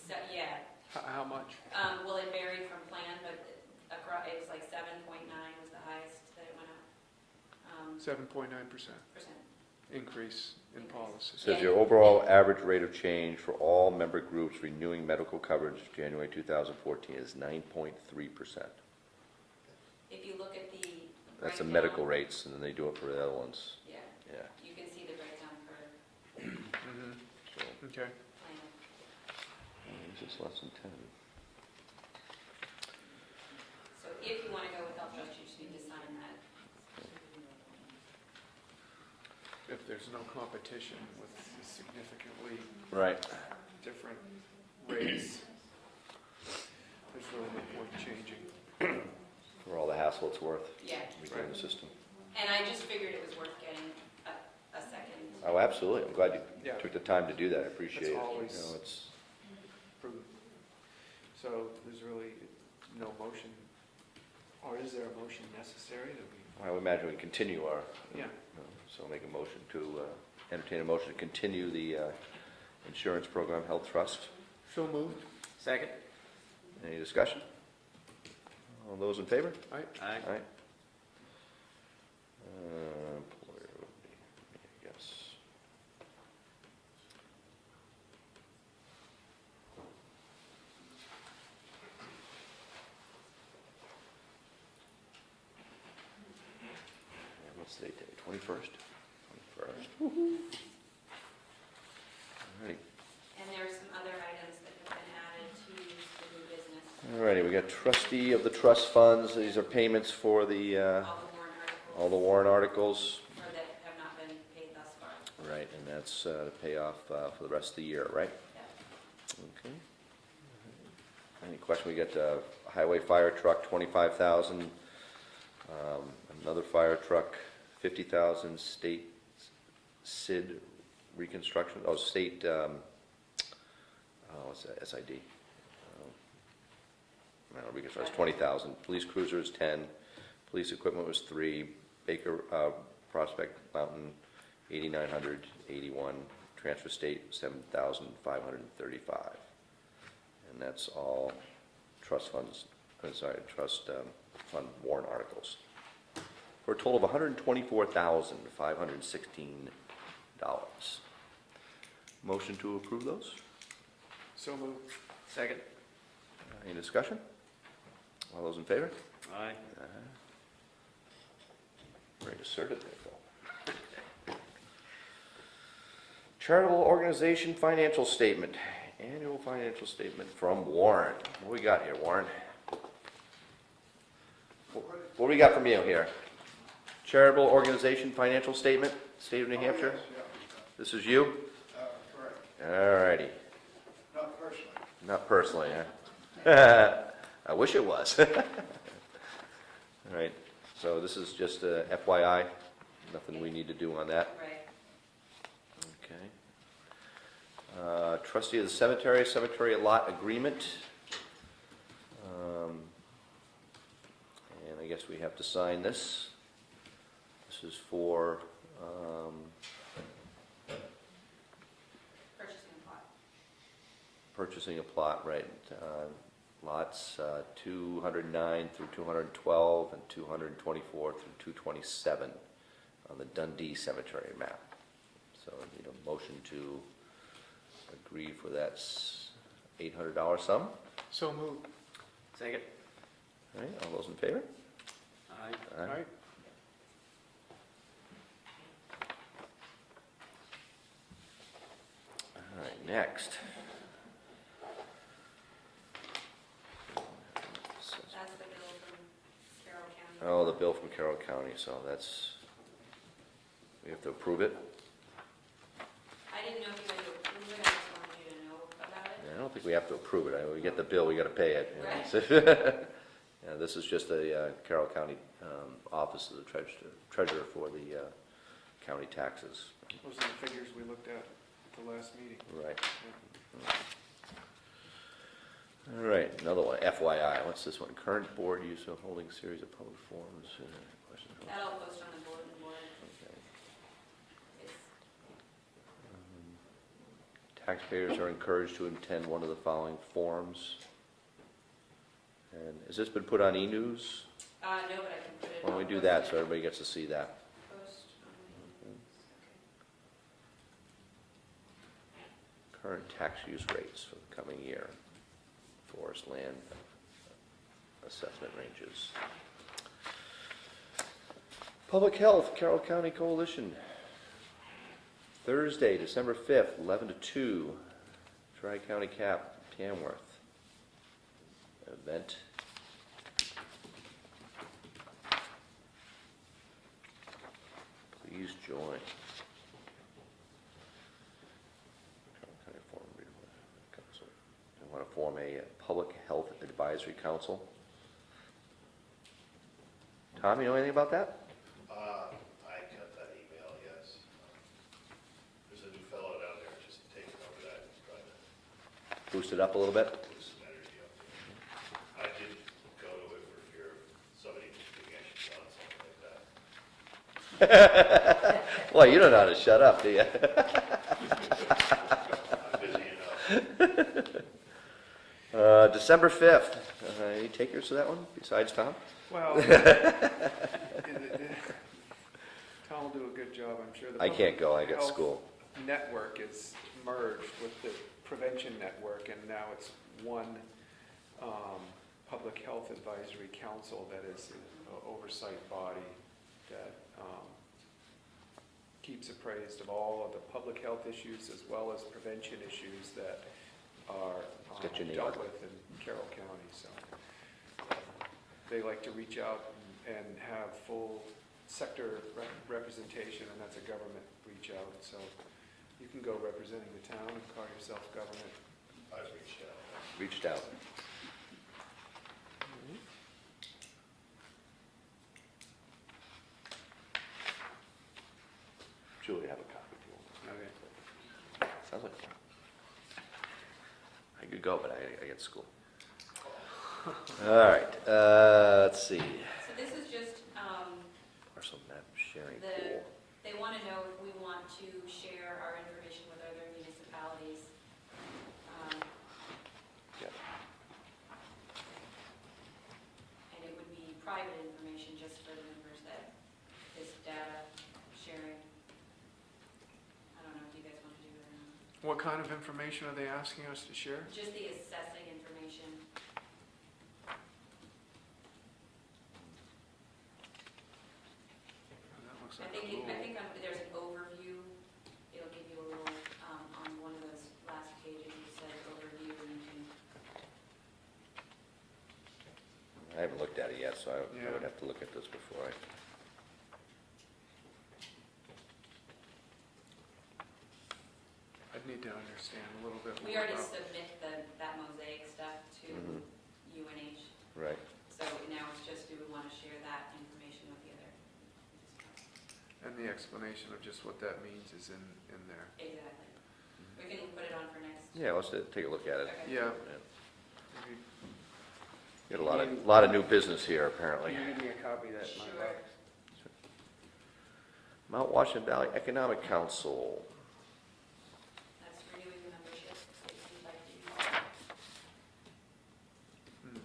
so, yeah. How much? Well, it varied from plan, but it was like 7.9 was the highest that it went up. 7.9% Percent. increase in policy. Says your overall average rate of change for all member groups renewing medical coverage January 2014 is 9.3%. If you look at the That's the breakdown- medical rates, and then they do it for the other ones. Yeah, Yeah. you can see the breakdown for Mhm. So, Okay. plan. this is less than 10. So if you want to go with Health Trust, you just need to sign that. If there's no competition with significantly Right. different rates, there's really no point changing. For all the hassle it's worth, Yeah. redoing the system. And And I just figured it was worth getting a second. Oh, absolutely. I'm glad you Yeah. took the time to do that. I appreciate it. That's always- You know, it's, Prudent. So there's really no motion, or is there a motion necessary that we? I would imagine we continue our, Yeah. so I'll make a motion to, entertain a motion to continue the insurance program health trust. So moved. Second? Any discussion? All those in favor? All right. Aye. Aye. Employer would be me, I guess. And what's the date today? 21st? 21st. All right. And there are some other items that have been added to the new business, All righty, we got trustee of the trust funds. These are payments for the, all the warrant articles, all the warrant articles. or that have not been paid thus far. Right, and that's to pay off for the rest of the year, right? Yeah. Okay. Any question? We got highway fire truck, 25,000. Another fire truck, 50,000. State SID reconstruction, state, what's that, SID? No, reconstruction, 20,000. Police cruisers, 10. Police equipment was 3. Baker, Prospect Mountain, 8,900, 81. Transfer state, 7,535. And that's all trust funds, trust fund warrant articles. For a total of $124,516. Motion to approve those? So moved. Second? Any discussion? All those in favor? Aye. Very assertive there, Phil. Charitable organization financial statement. Annual financial statement from Warren. What we got here, Warren? What do we got from you here? Charitable organization financial statement, State of New Hampshire? Oh, yes, yeah. This is you? Correct. All righty. Not personally. Not personally, huh? I wish it was. All right, so this is just a FYI, nothing we need to do on that. Right. Okay. Trustee of the cemetery lot agreement. And I guess we have to sign this. This is for, Purchasing a plot. purchasing a plot, right? Lots 209 through 212 and 224 through 227 on the Dundee Cemetery map. So I need a motion to agree for that $800 sum. So moved. Second? All right, all those in favor? Aye. All right. All right, next. That's the bill from Carroll County. Oh, the bill from Carroll County, so that's, we have to approve it? I didn't know if you had to approve it, I just wanted you to know about it. I don't think we have to approve it. We get the bill, we gotta pay it. you know. Right. Yeah, this is just a Carroll County Office of the Treasurer for the county taxes. Those are the figures we looked at the last meeting. Right. All right, another one, FYI. What's this one? Current board use of holding series of public forums. Questions? That'll post on the bulletin board. Okay. It's, Taxpayers are encouraged to attend one of the following forums. And has this been put on e-news? no, but I can put it. Why don't we do that so everybody gets to see that? Post on Current tax use rates for the coming year. Forest land assessment ranges. Public Health, Carroll County Coalition. Thursday, December 5th, 11 to 2, Tri-County Cap, Tamworth. Event. Please join. Carroll County Forum Council. I want to form a public health advisory council. Tom, you know anything about that? boost it up a little bit? It's a better deal. I did go to it for fear of somebody thinking I should sell something like that. Well, you don't know how to shut up, do you? I'm busy enough. December 5th, any takers to that one besides Tom? Well, Tom will do a good job, I'm sure. The I can't go, I Public got Health school. Network is merged with the Prevention Network, and now it's one Public Health Advisory Council that is an oversight body that keeps appraised of all of the public health issues as well as prevention issues that are Let's get your name dealt on it. with in Carroll County, so. They like to reach out and have full sector representation, and that's a government reach out, so you can go representing the town and call yourself government. I've reached out. Reached out. Julie, have a copy if you want. Okay. Sounds like fun. I could go, but I get school. All right, let's see. So this is just, Parcel map sharing the, pool. they want to know if we want to share our information with other municipalities. Yeah. And it would be private information just for the members that this data sharing. I don't know if you guys want to do it or not. What kind of information are they asking us to share? Just the assessing information. That looks I like a think, rule. there's an overview. It'll give you a little, on one of those last pages, it says overview, and you can, I haven't looked at it yet, so I Yeah. would have to look at this before I. I'd need to understand a little bit more we already about. submit that mosaic stuff to Mhm. UNH. Right. So now it's just, do we want to share that information with the other? And the explanation of just what that means is in there. Exactly. We can put it on for next. Yeah, let's take a look at it. Okay. Yeah. Maybe Got a lot of new business here, apparently. Give me a copy of that, Sure. Mount Washington Valley Economic Council. That's renewing the membership, if you'd like to do that. hmm,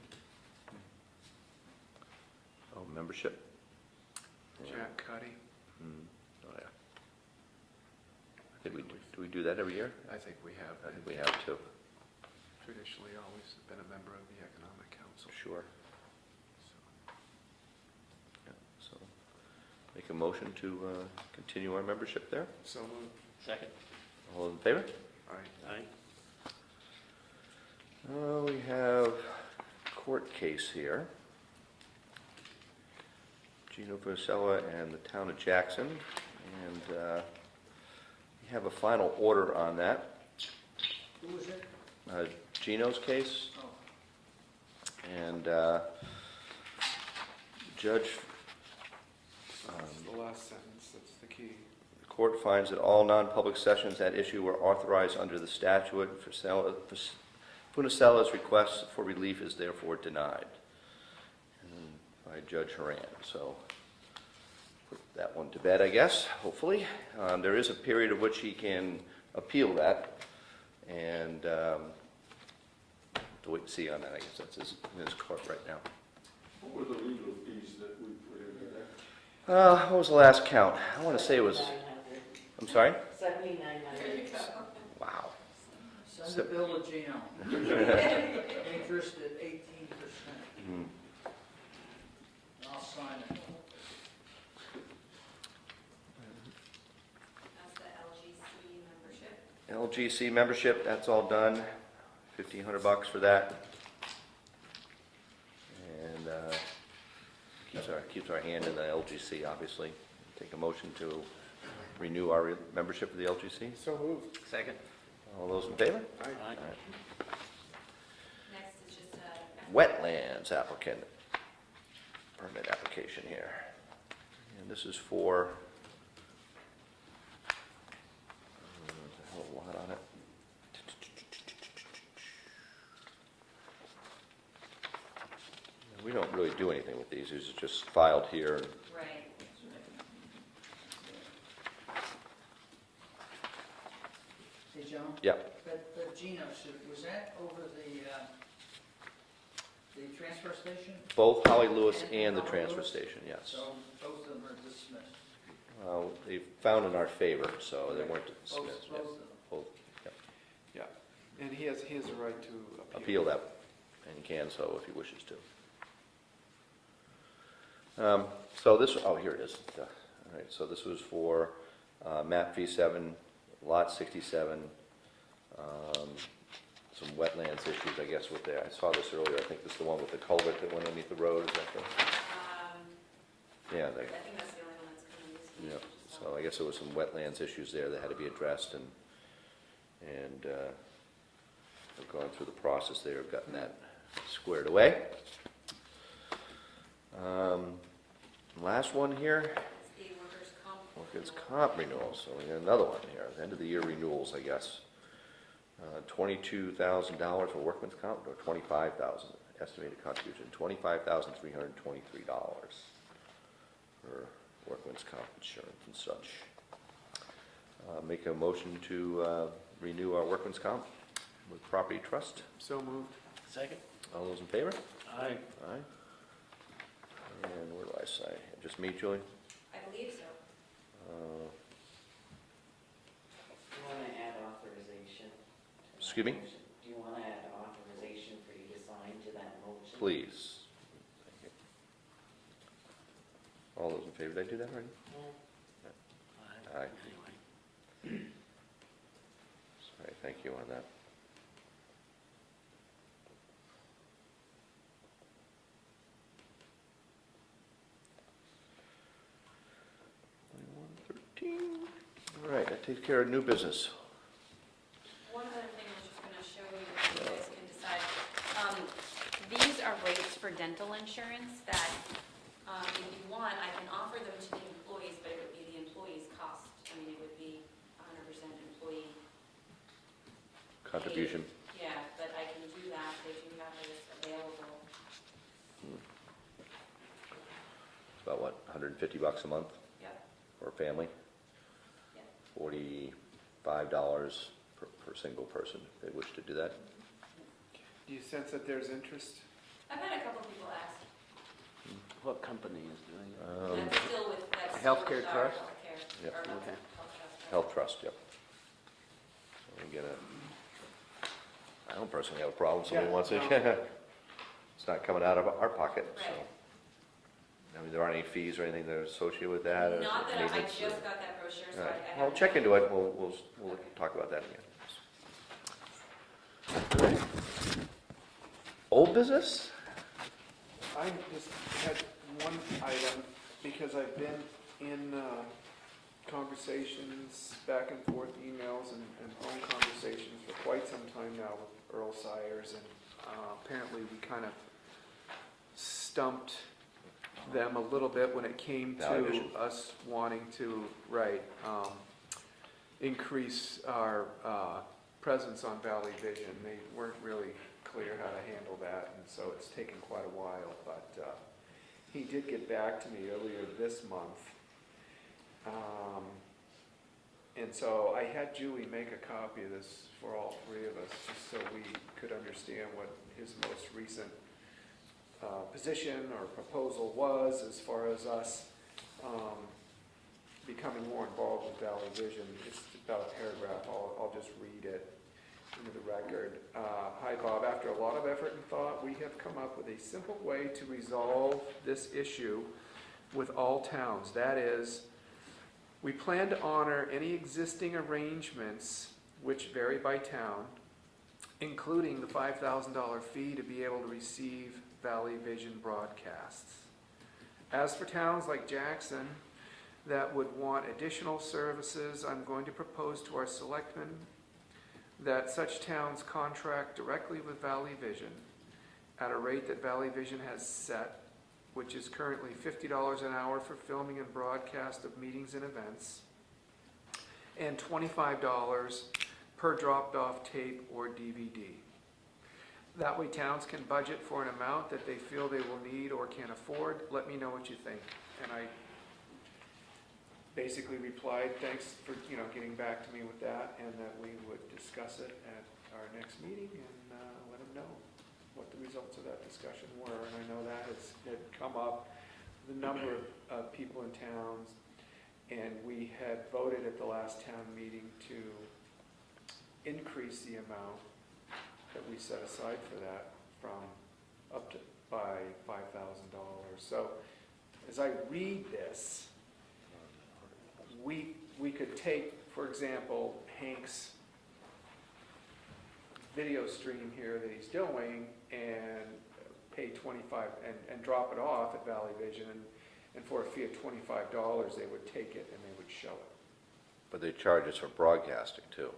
Oh, membership? Jack Cuddy, Hmm. Oh, yeah. Do we do that every year? I think we have I think been we have to. traditionally always been a member of the Economic Council. Sure. So, Yeah, so, make a motion to continue our membership there. So moved. Second. All those in favor? All right. Aye. We have court case here. Gino Vasella and the town of Jackson. And we have a final order on that. Who was it? Gino's case. Oh, And Judge, That's the last sentence, that's the key. the court finds that all non-public sessions at issue were authorized under the statute. Funicella's request for relief is therefore denied. And by Judge Haran, so put that one to bed, I guess, hopefully. There is a period of which he can appeal that, and to wait and see on that, I guess that's in his court right now. What were the legal fees that we put into that? What was the last count? I want to say it was, I'm sorry? There you go. Wow. Send a bill to Gino. Interest at 18%. Mhm. I'll sign it. That's the LGC membership. LGC membership, that's all done. $1,500 for that. And keeps our hand in the LGC, obviously. Take a motion to renew our membership of the LGC. So moved. Second. All those in favor? Aye. Aye. Next is just a. Wetlands applicant, permit application here. And this is for, there's a hell of a lot on it. do anything with these. These are just filed here. Right. Hey, Joan? Yeah, But Gino, was that over the transfer station? both Holly Lewis and the transfer station, yes. So both of them are dismissed? They found in our favor, so they weren't dismissed. Both of them? Both, yep. Yeah, and he has a right to Appeal that, and he can so if he wishes to. So this, oh, here it is. All right, so this was for map V7, lot 67, some wetlands issues, I guess, with there. I saw this earlier. I think this is the one with the culvert that went underneath the road, is that the? Yeah, I think that's the only one that's coming this yeah. week. So I guess there was some wetlands issues there that had to be addressed, and we've gone through the process there, have gotten that squared away. Last one here, It's the workers' comp. workers' comp renewal, so we got another one here, end of the year renewals, I guess. $22,000 for workman's comp, or $25,000 estimated contribution, $25,323 for workman's comp insurance and such. Make a motion to renew our workman's comp with Property Trust. So moved. Second? All those in favor? Aye. Aye. And where do I say? Just me, Julie? I believe so. Do you want to add authorization? to that Excuse me? motion? Do you want to add authorization for you to sign to that motion? Please. Thank you. All those in favor, did I do that already? Aye. Sorry, thank you on that. All right, that takes care of new business. One other thing I was just gonna show you, if you guys can decide. These are rates for dental insurance that, if you want, I can offer them to the employees, but it would be the employee's cost. I mean, it would be 100% employee. Contribution. Yeah, but I can do that, they do have this available. It's about what, $150 a month Yep, for a family? yep. $45 per single person, if they wish to do that. Do you sense that there's interest? I've had a couple people ask. What company is doing it? That's still with, that's still Healthcare with our Trust? healthcare. Yep. Or not Okay. health trust, right? Health Trust, yep. So we get I don't personally have a problem, somebody Yeah, wants it. no. It's not coming out of our pocket, so. Right. I mean, there aren't any fees or anything that are associated with that? or Not that I maintenance or- just got that brochure, so All I right. haven't. Well, check into it, we'll talk about that again. Old business? I just had one item, because I've been in conversations, back and forth emails and phone conversations for quite some time now with Earl Sires, and apparently we kind of stumped them a little bit when it came Valley to Vision. us wanting to, increase our presence on Valley Vision. They weren't really clear how to handle that, and so it's taken quite a while, but he did get back to me earlier this month. And so I had Julie make a copy of this for all three of us, just so we could understand what his most recent position or proposal was as far as us becoming more involved with Valley Vision. It's about a paragraph, I'll just read it into the record. Hi Bob, after a lot of effort and thought, we have come up with a simple way to resolve this issue with all towns. That is, we plan to honor any existing arrangements which vary by town, including the $5,000 fee to be able to receive Valley Vision broadcasts. As for towns like Jackson that would want additional services, I'm going to propose to our selectmen that such towns contract directly with Valley Vision at a rate that Valley Vision has set, which is currently $50 an hour for filming and broadcast of meetings and events, and $25 per dropped off tape or DVD. That way towns can budget for an amount that they feel they will need or can afford. Let me know what you think. And I basically replied, thanks for, getting back to me with that, and that we would discuss it at our next meeting and let them know what the results of that discussion were. And I know that had come up, the number of people in towns, and we had voted at the last town meeting to increase the amount that we set aside for that from up to by $5,000. So as I read this, we could take, for example, Hank's video stream here that he's doing and pay 25 and drop it off at Valley Vision, and for a fee of $25 they would take it and they would show it. But they charge us for broadcasting too.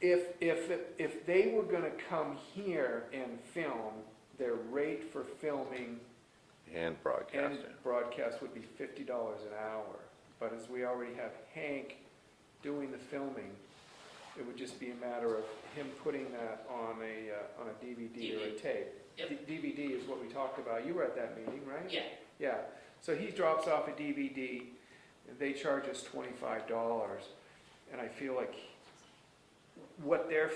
If they were gonna come here and film, their rate for filming And and broadcasting. broadcast would be $50 an hour. But as we already have Hank doing the filming, it would just be a matter of him putting that on a DVD or a tape. Yep. DVD is what we talked about. You were at that meeting, right? Yeah. Yeah. So he drops off a DVD, and they charge us $25. And I feel like what their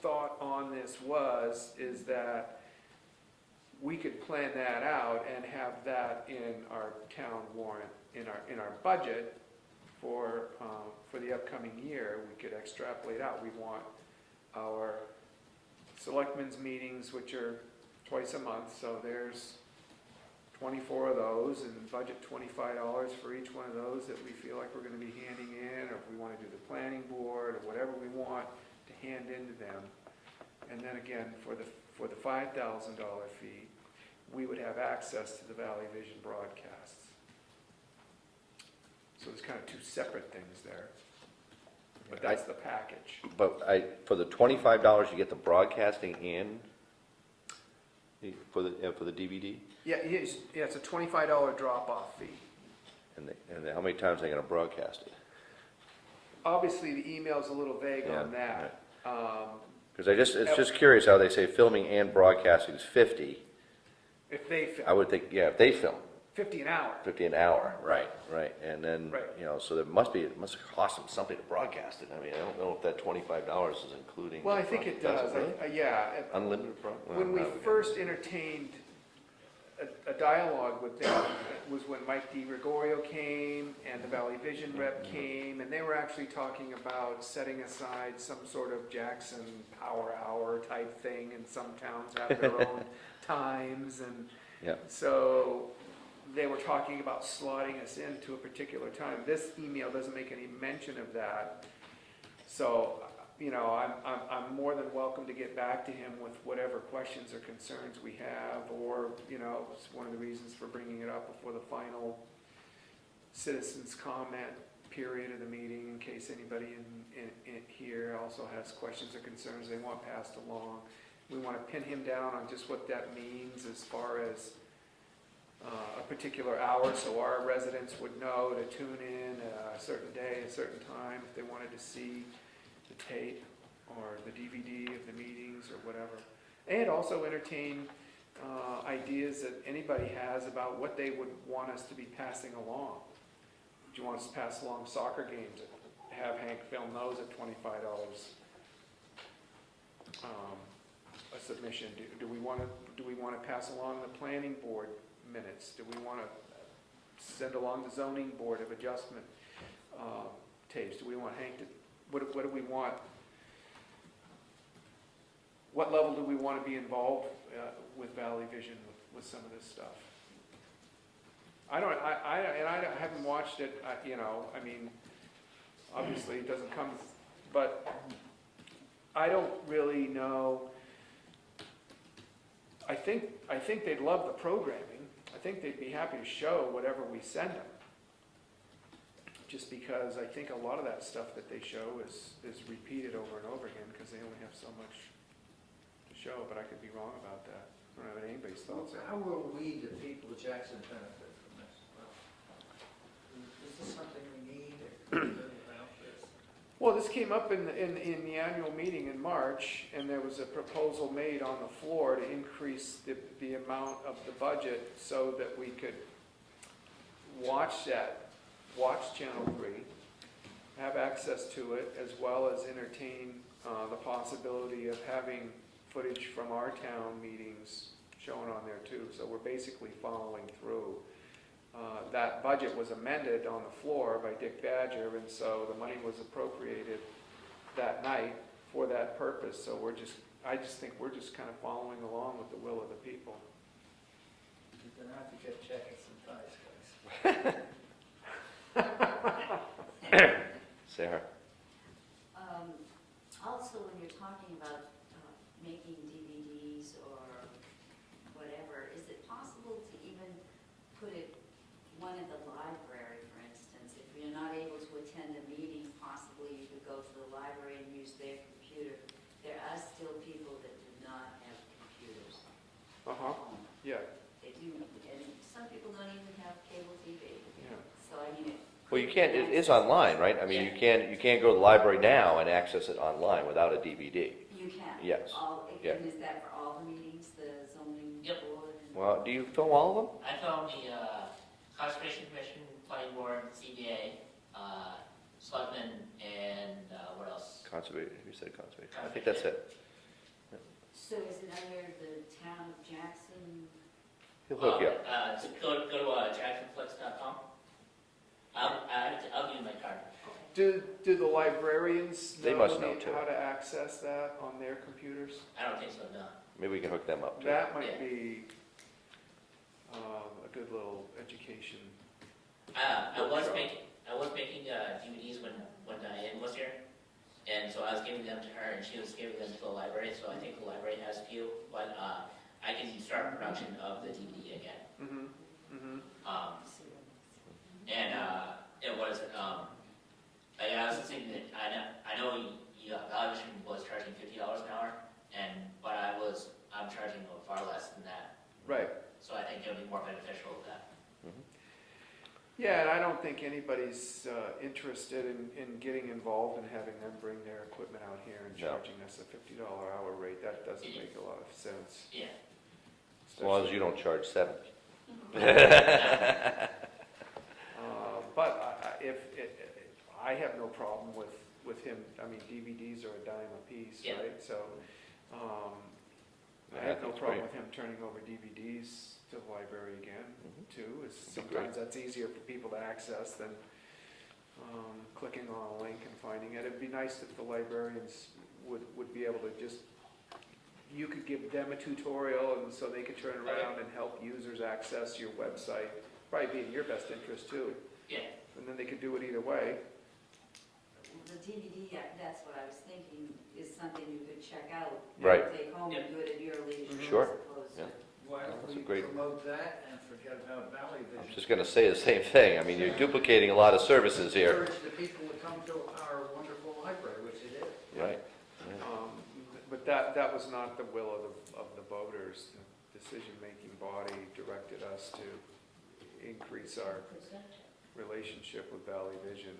thought on this is that we could plan that out and have that in our town warrant, in our budget for the upcoming year. We could extrapolate out. We want our selectmen's meetings, which are twice a month, so there's 24 of those, and budget $25 for each one of those that we feel like we're gonna be handing in, or if we wanna do the planning board, or whatever we want to hand into them. And then again, for the $5,000 fee, we would have access to the Valley Vision broadcasts. So there's kind of two separate things there, but that's the package. But for the $25, you get the broadcasting and for the DVD? Yeah, it's a $25 drop-off fee. And how many times are they gonna broadcast it? Obviously, the email's a little vague on Yeah, that. Because it's just curious how they say filming and broadcasting is 50. If they I film, would think, yeah, if they film, 50 an hour. 50 an hour, right, and then, Right. so it must cost them something to broadcast it. I mean, I don't know if that $25 is including. Well, I the think it broadcast. does, Really? yeah. Unlimited When we first entertained a dialogue with them, was when Mike DiGregorio came and the Valley Vision rep came, and they were actually talking about setting aside some sort of Jackson Power Hour type thing, and some towns have their own times, and Yeah. so they were talking about slotting us into a particular time. This email doesn't make any mention of that, so I'm more than welcome to get back to him with whatever questions or concerns we have, or, it's one of the reasons for bringing it up before the final citizens' comment period of the meeting, in case anybody in here also has questions or concerns they want passed along. We want to pin him down on just what that means as far as a particular hour, so our residents would know to tune in a certain day, a certain time, if they wanted to see the tape or the DVD of the meetings or whatever. And also entertain ideas that anybody has about what they would want us to be passing along. Do you want us to pass along soccer games? Have Hank film those at $25 a submission? Do we want to pass along the planning board minutes? Do we want to send along the zoning board of adjustment tapes? Do we want Hank to, what do we want? What level do we want to be involved with Valley Vision with some of this stuff? I haven't watched it, obviously it doesn't come, but I don't really know. I think they'd love the programming. I think they'd be happy to show whatever we send them. Just because I think a lot of that stuff that they show is repeated over and over again, because they only have so much to show, but I could be wrong about that. I don't know what anybody's thoughts are. How will we, the people of Jackson, benefit from this? Is this something we need or can we do without this? Well, this came up in the annual meeting in March, and there was a proposal made on the floor to increase the amount of the budget so that we could watch Channel 3, have access to it, as well as entertain the possibility of having footage from our town meetings shown on there too. So we're basically following through. That budget was amended on the floor by Dick Badger, and so the money was appropriated that night for that purpose. So I just think we're just kind of following along with the will of the people. You're gonna have to get jackets and ties, guys. Sarah? Also, when you're talking about making DVDs or whatever, is it possible to even put it, one at the library, for instance? If you're not able to attend a meeting, possibly you could go to the library and use their computer. There are still people that do not have computers at home. Yeah, They do, and some people don't even have cable TV. yeah. So I mean, Well, you can't, it is online, right? I mean, you can't go to the library now and access it online without a DVD. you can. Yes. And Yeah. is that for all the meetings, the zoning Yep. board? and- Well, do you film all of them? I found the Conservation Commission, Planning Board, CBA, Selectman, and what else? Conservation, you said conservation. I think that's it. So is it under the town of Jackson? He'll hook you up. Go to jacksonflex.com. I'll give you my card. Do the librarians They know must know, too. how to access that on their computers? I don't think so, no. Maybe we can hook them up too. That might Yeah. be a good little education. I was making DVDs when Diane was here, and so I was giving them to her, and she was giving them to the library. So I think the library has a few, but I can start production of the DVD again. Mm-hmm, mm-hmm. And what is it? I was thinking that I know Television was charging $50 an hour, but I'm charging far less than that. Right. So I think it would be more beneficial with that. Yeah, and I don't think anybody's interested in getting involved and having them bring their equipment out here and No. charging us a $50 hour rate. That doesn't make a lot of sense. Yeah. As long as you don't charge 7. But I have no problem with him, I mean, DVDs are a dime a piece, Yeah. right? So, Yeah, I have no that's problem great. with him turning over DVDs to the library again, too. Be great. Sometimes that's easier for people to access than clicking on a link and finding it. It'd be nice if the librarians would be able to just, you could give them a tutorial and so they could turn around and help users access your website. Probably be in your best interest, too. Yeah. And then they could do it either way. The DVD, that's what I was thinking, is something you could check out. Right. Take home and do it at your leisure. Sure. As opposed to. Yeah. Why That's don't a we great- promote that and forget about Valley I'm Vision? just going to say the same thing. I mean, you're duplicating a lot of services here. Encourage the people to come to our wonderful library, which it is. Right. But that was not the will of the voters. The decision-making body directed us to increase our Present it. relationship with Valley Vision.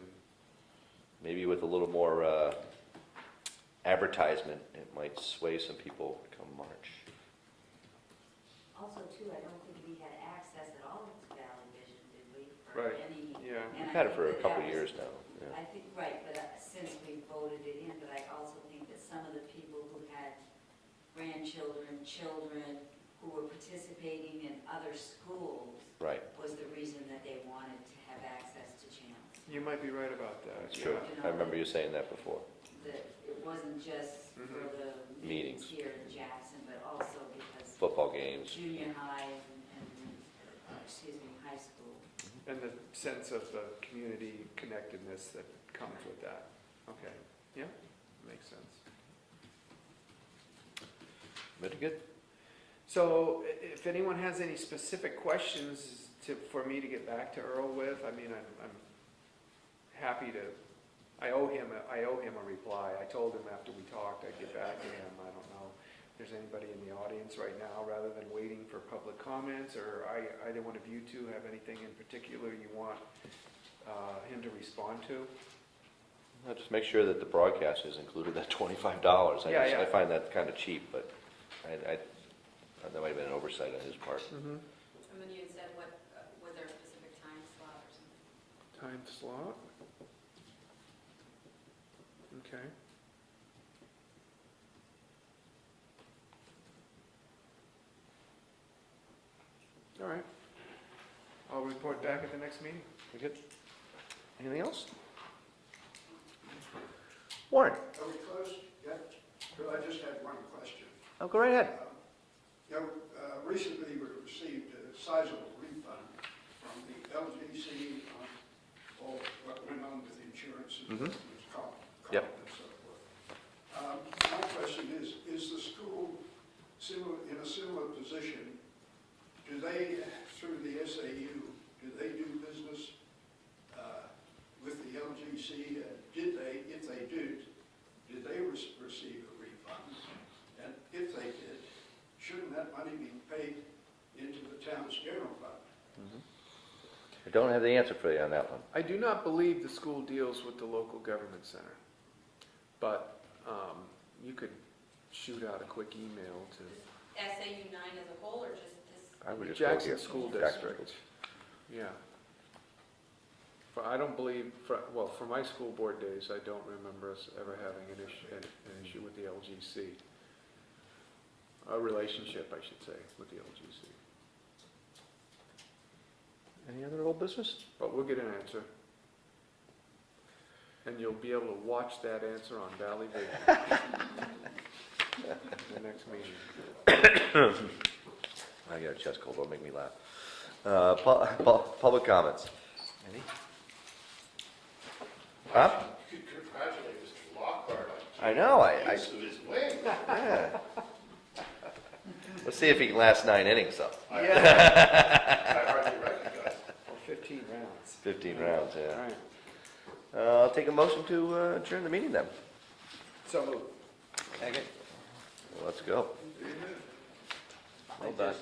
Maybe with a little more advertisement, it might sway some people come March. Also, too, I don't think we had access at all to Valley Vision, did we? For Right. any, Yeah. We've had it for a couple of years now. Yeah. I think, right, but since we voted it in, but I also think that some of the people who had grandchildren, children, who were participating in other schools Right, was the reason that they wanted to have access to channels. You might be right about that. that's yeah. true. I remember you saying that before. That it wasn't just for the Meetings. meetings here in Jackson, but also because Football games. junior high and high school. And the sense of the community connectedness that comes with that. Okay, yeah, makes sense. Very good. So if anyone has any specific questions for me to get back to Earl with, I mean, I'm happy to, I owe him a reply. I told him after we talked I'd get back to him. I don't know if there's anybody in the audience right now, rather than waiting for public comments, or either one of you two have anything in particular you want him to respond to? Just make sure that the broadcast is included at $25. Yeah. I find that kind of cheap, but that might have been an oversight on his part. Mhm. And then you had said, what, was there a specific time slot or something? Time slot? Okay. All right. I'll report back at the next meeting. We good? Anything else? Warren? Are we close yet? Well, I just had one question. Oh, go right ahead. Recently we received a sizable refund from the LGC on all what went on with insurance and Mhm. comp Yep. and so forth. My question is the school in a similar position? Do they, through the SAU, do they do business with the LGC? If they did they receive a refund? And if they did, shouldn't that money be paid into the town's general fund? I don't have the answer for you on that one. I do not believe the school deals with the local government center, but you could shoot out a quick email to SAU 9 as a whole, or just this? I would just go Jackson here. School Jackson District. Yeah. I don't believe, for my school board days, I don't remember us ever having an issue with the LGC. A relationship, I should say, with the LGC. Any other old business? But we'll get an answer. And you'll be able to watch that answer on Valley Vision. The next meeting. I got a chest cold, don't make me laugh. Public comments. Any? Huh? You could congratulate Mr. Lockhart I know, on use of his wing. yeah. Let's see if he can last 9 innings, though. I hardly recognize him. Or 15 rounds. 15 rounds, All yeah. right. I'll take a motion to adjourn the meeting then. So moved. Let's go. Well done.